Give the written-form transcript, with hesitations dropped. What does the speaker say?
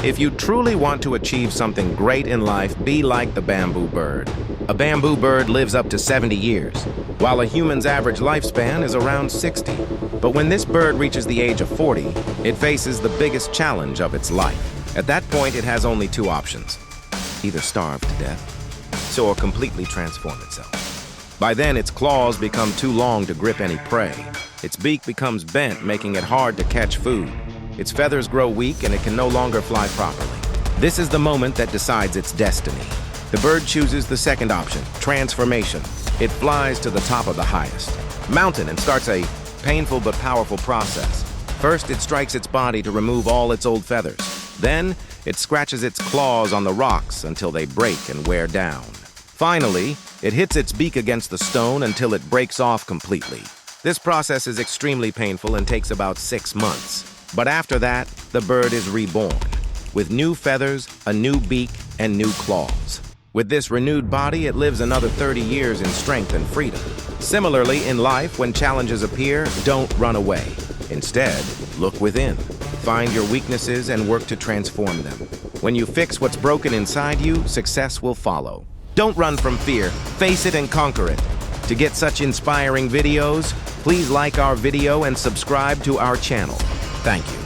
If you truly want to achieve something great in life, be like the bamboo bird. A bamboo bird lives up to 70 years, while a human's average lifespan is around 60. But when this bird reaches the age of 40, it faces the biggest challenge of its life. At that point, it has only two options: either starve to death, or completely transform itself. By then, its claws become too long to grip any prey. Its beak becomes bent, making it hard to catch food. Its feathers grow weak and it can no longer fly properly. This is the moment that decides its destiny. The bird chooses the second option, transformation. It flies to the top of the highest mountain and starts a painful but powerful process. First, it strikes its body to remove all its old feathers. Then, it scratches its claws on the rocks until they break and wear down. Finally, it hits its beak against the stone until it breaks off completely. This process is extremely painful and takes about 6 months. But after that, the bird is reborn, with new feathers, a new beak, and new claws. With this renewed body, it lives another 30 years in strength and freedom. Similarly, in life, when challenges appear, don't run away. Instead, look within. Find your weaknesses and work to transform them. When you fix what's broken inside you, success will follow. Don't run from fear. Face it and conquer it. To get such inspiring videos, please like our video and subscribe to our channel. Thank you.